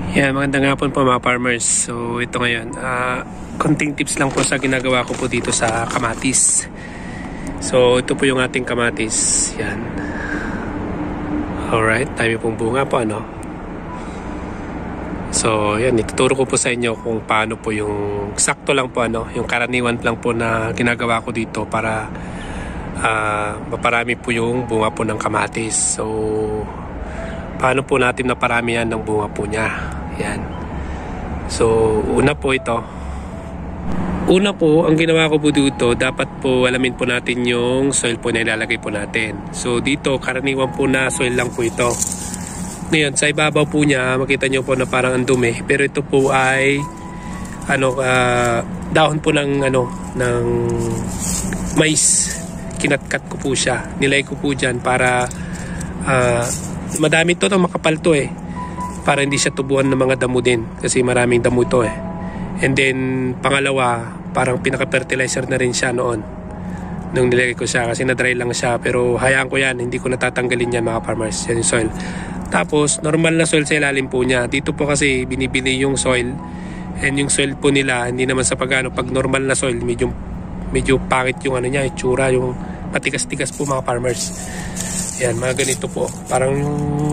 Yeah, magandang hapon po mga farmers. So ito ngayon, konting tips lang po sa ginagawa ko po dito sa kamatis. So ito po yung ating kamatis. Yan. Alright, dami pong bunga po ano. So yan, ituturo ko po sa inyo kung paano po yung sakto lang po ano, yung karaniwan lang po na ginagawa ko dito para maparami po yung bunga po ng kamatis. So paano po natin naparami yan ng bunga po niya. Yan. So una po ito. Una po, ang ginawa ko po dito, dapat po alamin po natin yung soil po na ilalagay po natin. So dito, karaniwan po na soil lang po ito. Ngayon, sa ibabaw po niya, makita nyo po na parang ang dumi. Pero ito po ay dahon po ng ng mais. Kinatkat ko po siya. Nilay ko po dyan para madami to, makapal to para hindi siya tubuan ng mga damo din. Kasi maraming damo ito And then, pangalawa, parang pinaka-fertilizer na rin siya noon. Nung nilagay ko siya kasi na-dry lang siya. Pero hayaan ko yan, hindi ko natatanggalin yan mga farmers. Yan yung soil. Tapos, normal na soil sa ilalim po niya. Dito po kasi binibili yung soil. And yung soil po nila, hindi naman sa pag normal na soil, medyo pangit yung niya, itsura, yung patikas-tikas po mga farmers. Yan, mga ganito po. Parang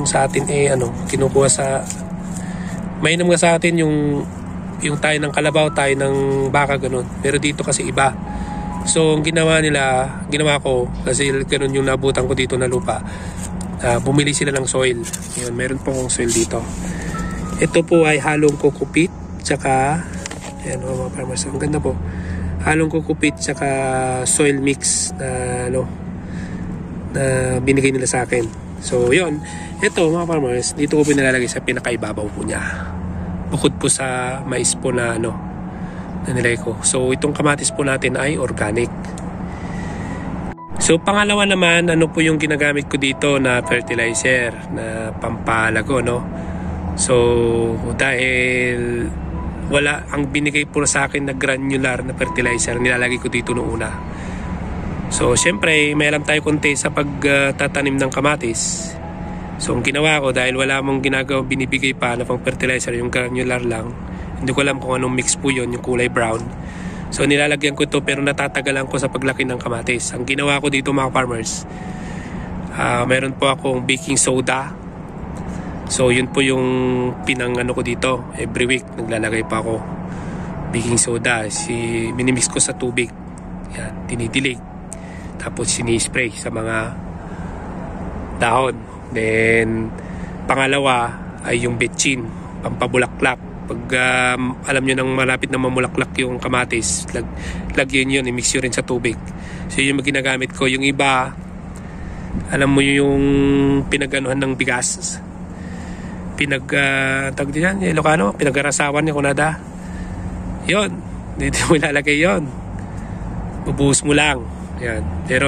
sa atin kinukuha sa mainam nga sa atin yung tayo ng kalabaw, tayo ng baka, ganun. Pero dito kasi iba. So, ang ginawa ko, kasi ganun yung nabutan ko dito na lupa. Bumili sila ng soil. Yun, meron pong soil dito. Ito po ay halong kukupit, tsaka, ayan mga farmers, ang ganda po. Halong kukupit, tsaka soil mix na na binigay nila sa akin. So, yun. Ito mga farmers, dito ko pinalalagay sa pinakaibabaw po niya. Bukod po sa mais po na nilagay ko. So itong kamatis po natin ay organic. So pangalawa naman, po yung ginagamit ko dito na fertilizer na pampalago, So dahil wala ang binigay po sa akin na granular na fertilizer, nilalagay ko dito noong una. So syempre may alam tayo konti sa pagtatanim ng kamatis. So ang ginawa ko, dahil wala mong binibigay pa na pang fertilizer, yung granular lang, hindi ko alam kung anong mix po yun, yung kulay brown. So nilalagyan ko ito, pero natatagalan ko sa paglaki ng kamatis. Ang ginawa ko dito mga farmers, meron po akong baking soda. So yun po yung ko dito. Every week naglalagay pa ako baking soda. Minimix ko sa tubig. Yan, dinidilig. Tapos sini-spray sa mga dahon. Then pangalawa ay yung betchin, pampabulaklak. Pag alam nyo nang malapit na mamulaklak yung kamatis, lagyan yun, i-mix yun rin sa tubig. So yun yung ginagamit ko. Yung iba, alam mo yung pinaganuhan ng bigas, tag diyan, Ilocano, pinagarasawan yung kunada. Yun, dito mo ilalagay yun, bubuhos mo lang. Yan. Pero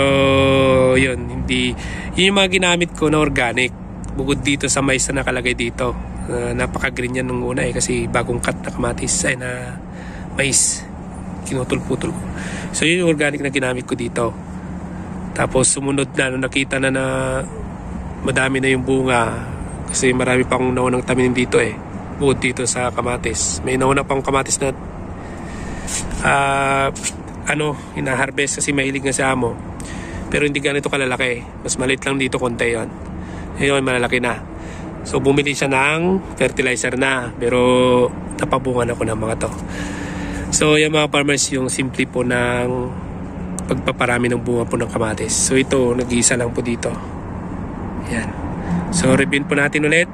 yun, hindi yun yung mga ginamit ko na organic. Bukod dito sa mais na nakalagay dito, napaka-green yan nung una kasi bagong cut na kamatis na mais, kinutol-putol ko. So yun yung organic na ginamit ko dito. Tapos sumunod na nung nakita na madami na yung bunga, kasi marami pang naunang tanim dito bukod dito sa kamatis. May nauna pang kamatis na hina-harvest kasi mahilig nga sa amo. Pero hindi ganito kalalaki. Mas maliit lang dito, konti yun. Ngayon, malalaki na. So, bumili siya ng fertilizer na. Pero, napabungan ako ng mga to. So, yung mga farmers, yung simple po ng pagpaparami ng bunga po ng kamatis. So, ito, nag-iisa lang po dito. Yan. So, review po natin ulit.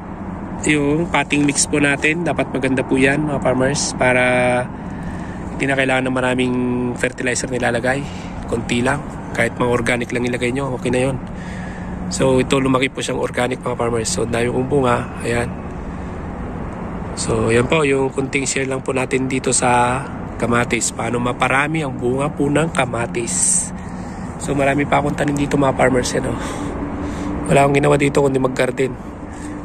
Yung potting mix po natin. Dapat maganda po yan, mga farmers. Para hindi na kailangan ng maraming fertilizer nilalagay. Konti lang. Kahit mga organic lang ilagay nyo, okay na yun. So ito, lumaki po siyang organic mga farmers. So dami kong bunga. Ayan. So yan po, yung kunting share lang po natin dito sa kamatis. Paano maparami ang bunga po ng kamatis. So marami pa akong tanim dito mga farmers. Wala akong ginawa dito kundi mag-garden.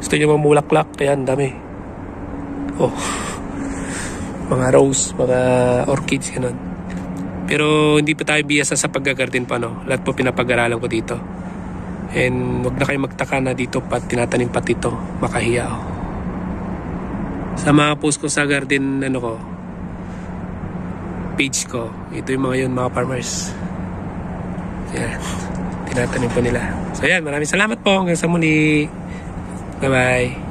Gusto nyo mamulaklak? Ayan, dami. Mga rose, mga orchids, ganun. Pero hindi pa tayo biyasa sa pag-garden pa, Lahat po pinapag-aralan ko dito. And wag na kayo magtaka na dito pa tinatanim pati ito. Makahiya, Sa mga post ko sa garden, ano ko, page ko, ito yung mga yun, mga farmers. Yan, tinatanim po nila. So yan, maraming salamat po, hanggang sa muli. Bye bye.